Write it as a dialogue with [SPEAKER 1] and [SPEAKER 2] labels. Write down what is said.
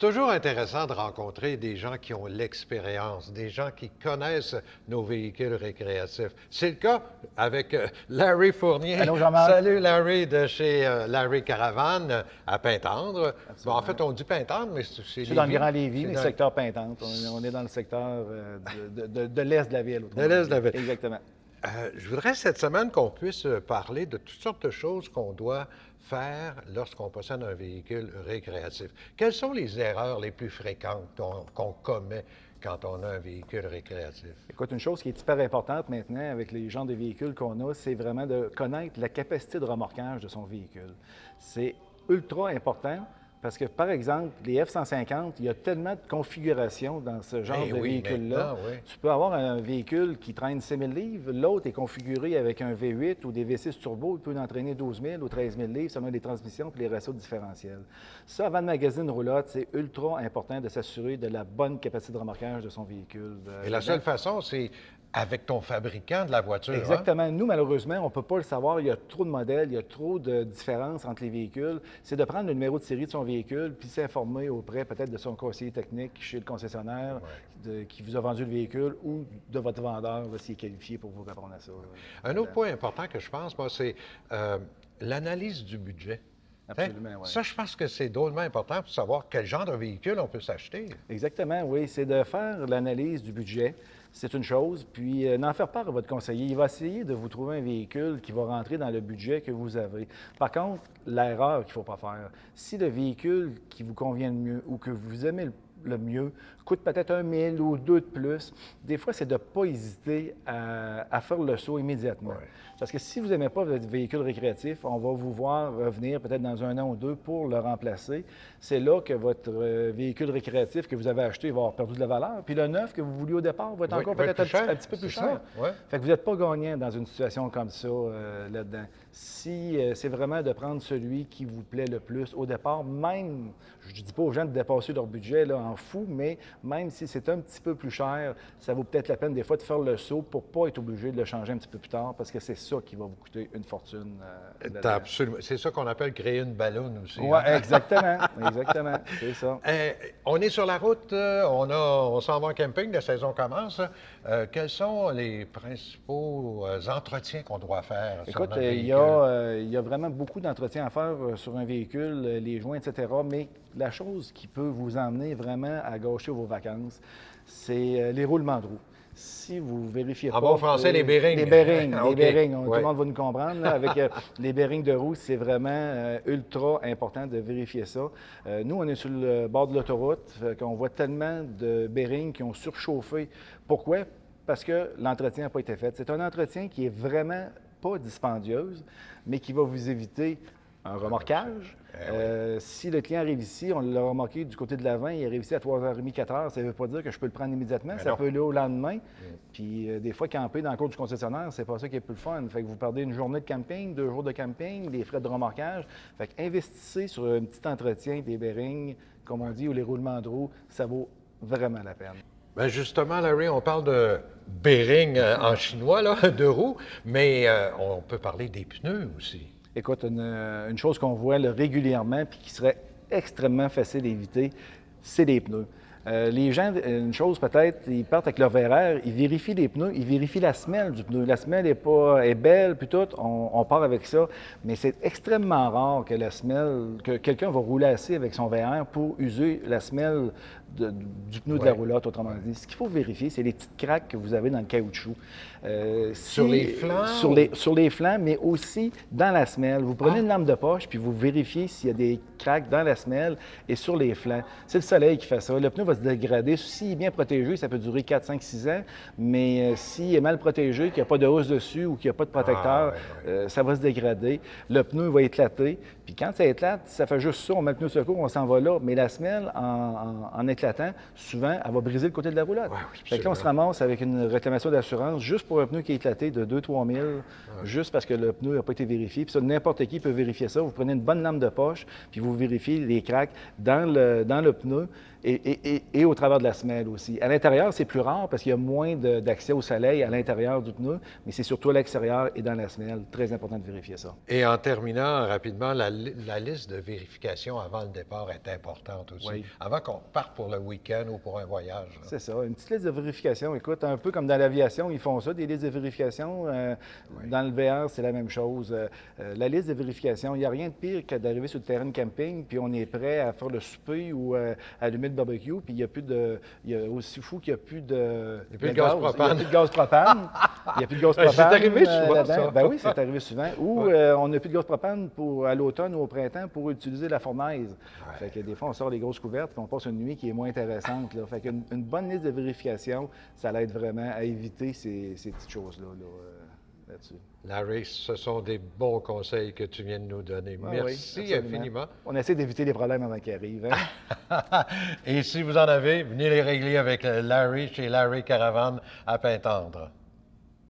[SPEAKER 1] toujours intéressant de rencontrer des gens qui ont l'expérience, des gens qui connaissent nos véhicules récréatifs. C'est le cas avec Larry Fournier.
[SPEAKER 2] Allô, Jean-Marc.
[SPEAKER 1] Salut Larry de chez Larry Caravane à Pintendre. Bon, en fait, on dit Pintendre, mais c'est
[SPEAKER 2] dans le
[SPEAKER 1] Lévis.
[SPEAKER 2] Grand Lévis,
[SPEAKER 1] C'est
[SPEAKER 2] mais
[SPEAKER 1] dans-
[SPEAKER 2] secteur Pintante. On est dans le secteur de l'est de la ville.
[SPEAKER 1] De l'est de la ville.
[SPEAKER 2] Exactement.
[SPEAKER 1] Je voudrais cette semaine qu'on puisse parler de toutes sortes de choses qu'on doit faire lorsqu'on possède un véhicule récréatif. Quelles sont les erreurs les plus fréquentes qu'on commet quand on a un véhicule récréatif?
[SPEAKER 2] Écoute, une chose qui est hyper importante maintenant avec les genres de véhicules qu'on a, c'est vraiment de connaître la capacité de remorquage de son véhicule. C'est ultra important parce que, par exemple, les F-150, il y a tellement de configurations dans ce genre de véhicule-là.
[SPEAKER 1] maintenant, oui.
[SPEAKER 2] Tu peux avoir un véhicule qui traîne 6 000 livres, l'autre est configuré avec un V8 ou des V6 turbo, il peut en entraîner 12 000 ou 13 000 livres selon les transmissions et les ratios différentiels. Ça, avant de magasiner une roulotte, c'est ultra important de s'assurer de la bonne capacité de remorquage de son véhicule.
[SPEAKER 1] Et la seule façon, c'est avec ton fabricant de la voiture.
[SPEAKER 2] Exactement. Nous, malheureusement, on ne peut pas le savoir. Il y a trop de modèles, il y a trop de différences entre les véhicules. C'est de prendre le numéro de série de son véhicule puis s'informer auprès peut-être de son conseiller technique chez le concessionnaire qui vous a vendu le véhicule ou de votre vendeur s'il est qualifié pour vous répondre à ça.
[SPEAKER 1] Un autre point important que je pense, moi, c'est l'analyse du budget.
[SPEAKER 2] Absolument, oui.
[SPEAKER 1] Ça, je pense que c'est drôlement important pour savoir quel genre de véhicule on peut s'acheter.
[SPEAKER 2] Exactement, oui. C'est de faire l'analyse du budget. C'est une chose, puis n'en faire part à votre conseiller. Il va essayer de vous trouver un véhicule qui va rentrer dans le budget que vous avez. Par contre, l'erreur qu'il ne faut pas faire, si le véhicule qui vous convient le mieux ou que vous aimez le mieux coûte peut-être 1 000 ou 2 de plus, des fois, c'est de ne pas hésiter à faire le saut immédiatement.
[SPEAKER 1] Ouais.
[SPEAKER 2] Parce que si vous n'aimez pas votre véhicule récréatif, on va vous voir revenir peut-être dans 1 an ou 2 pour le remplacer. C'est là que votre véhicule récréatif que vous avez acheté va avoir perdu de la valeur. Puis le neuf que vous vouliez au départ va être encore
[SPEAKER 1] va être
[SPEAKER 2] peut-être
[SPEAKER 1] plus cher.
[SPEAKER 2] un petit peu plus
[SPEAKER 1] C'est
[SPEAKER 2] cher.
[SPEAKER 1] ça, ouais.
[SPEAKER 2] Fait que vous n'êtes pas gagnant dans une situation comme ça là-dedans. Si c'est vraiment de prendre celui qui vous plaît le plus au départ, même, je ne dis pas aux gens de dépasser leur budget là, en fou, mais même si c'est un petit peu plus cher, ça vaut peut-être la peine des fois de faire le saut pour ne pas être obligé de le changer un petit peu plus tard parce que c'est ça qui va vous coûter une fortune.
[SPEAKER 1] Absolument. C'est ça qu'on appelle créer une ballonne aussi.
[SPEAKER 2] Oui, exactement. Exactement. C'est ça.
[SPEAKER 1] On est sur la route, on s'en va en camping, la saison commence. Quels sont les principaux entretiens qu'on doit faire sur
[SPEAKER 2] Écoute,
[SPEAKER 1] notre
[SPEAKER 2] il
[SPEAKER 1] véhicule?
[SPEAKER 2] y a vraiment beaucoup d'entretiens à faire sur un véhicule, les joints, etc. Mais la chose qui peut vous emmener vraiment à gâcher vos vacances, c'est les roulements de roues. Si vous vérifiez
[SPEAKER 1] En
[SPEAKER 2] pas...
[SPEAKER 1] bon français, les bearings.
[SPEAKER 2] Les bearings,
[SPEAKER 1] OK.
[SPEAKER 2] les bearings. Tout
[SPEAKER 1] Ouais.
[SPEAKER 2] le monde va nous comprendre. Là, avec les bearings de roue, c'est vraiment ultra important de vérifier ça. Nous, on est sur le bord de l'autoroute, qu'on voit tellement de bearings qui ont surchauffé. Pourquoi? Parce que l'entretien n'a pas été fait. C'est un entretien qui est vraiment pas dispendieuse, mais qui va vous éviter un remorquage. Si le client arrive ici, on l'a remorqué du côté de l'avant, il arrive ici à 3h30, 4h, ça ne veut pas dire que je peux le prendre immédiatement, ça peut aller au lendemain. Puis des fois, camper dans le cours du concessionnaire, c'est pas ça qui est plus le fun. Fait que vous perdez une journée de camping, 2 jours de camping, des frais de remorquage. Fait que investissez sur un petit entretien des bearings, comme on dit, ou les roulements de roues, ça vaut vraiment la peine.
[SPEAKER 1] Bien justement, Larry, on parle de bearing en chinois, là, de roues, mais on peut parler des pneus aussi.
[SPEAKER 2] Écoute, une chose qu'on voit là, régulièrement puis qui serait extrêmement facile d'éviter, c'est les pneus. Les gens, une chose peut-être, ils partent avec leur VR, ils vérifient les pneus, ils vérifient la semelle du pneu. La semelle est belle, puis tout, on part avec ça. Mais c'est extrêmement rare que la semelle, que quelqu'un va rouler assez avec son VR pour user la semelle du pneu de la roulotte, autrement dit. Ce qu'il faut vérifier, c'est les petites craques que vous avez dans le caoutchouc.
[SPEAKER 1] Sur les flancs?
[SPEAKER 2] Sur les flancs, mais aussi dans la semelle. Vous prenez une lampe de poche, puis vous vérifiez s'il y a des craques dans la semelle et sur les flancs. C'est le soleil qui fait ça. Le pneu va se dégrader. S'il est bien protégé, ça peut durer 4, 5, 6 ans, mais s'il est mal protégé, qu'il n'y a pas de housse dessus ou qu'il n'y a pas de protecteur, ça va se dégrader. Le pneu va éclater. Puis quand ça éclate, ça fait juste ça, on met le pneu de secours, on s'en va là. Mais la semelle, en éclatant, souvent, elle va briser le côté de la roulotte. Fait que là, on se ramasse avec une réclamation d'assurance juste pour un pneu qui est éclaté de 2 000 à 3 000, juste parce que le pneu n'a pas été vérifié. Puis ça, n'importe qui peut vérifier ça. Vous prenez une bonne lampe de poche, puis vous vérifiez les craques dans le pneu. Et au travers de la semelle aussi. À l'intérieur, c'est plus rare parce qu'il y a moins d'accès au soleil à l'intérieur du pneu, mais c'est surtout à l'extérieur et dans la semelle. Très important de vérifier ça.
[SPEAKER 1] Et en terminant rapidement, la liste de vérification avant le départ est importante aussi.
[SPEAKER 2] Oui.
[SPEAKER 1] Avant qu'on parte pour le week-end ou pour un voyage. Là.
[SPEAKER 2] C'est ça, une petite liste de vérification. Écoute, un peu comme dans l'aviation, ils font ça, des listes de vérification. Dans le VR, c'est la même chose. La liste de vérification, il n'y a rien de pire que d'arriver sur le terrain de camping, puis on est prêt à faire le souper ou à allumer le barbecue, puis il y a plus de. Il y a aussi fou qu'il n'y a plus de.
[SPEAKER 1] Il n'y a plus de gaz propane.
[SPEAKER 2] Il n'y a plus de gaz propane. Il n'y a plus de gaz propane.
[SPEAKER 1] C'est arrivé souvent, ça.
[SPEAKER 2] Ben oui, c'est arrivé souvent. Ou on n'a plus de gaz propane à l'automne ou au printemps pour utiliser la fournaise. Fait que des fois, on sort les grosses couvertes, puis on passe une nuit qui est moins intéressante. Là. Fait qu'une bonne liste de vérification, ça l'aide vraiment à éviter ces petites choses-là. Là-dessus.
[SPEAKER 1] Larry, ce sont des bons conseils que tu viens de nous donner. Merci
[SPEAKER 2] oui,
[SPEAKER 1] infiniment.
[SPEAKER 2] On essaie d'éviter les problèmes avant qu'ils arrivent. Hein?
[SPEAKER 1] Et si vous en avez, venez les régler avec Larry chez Larry Caravane à Pintendre.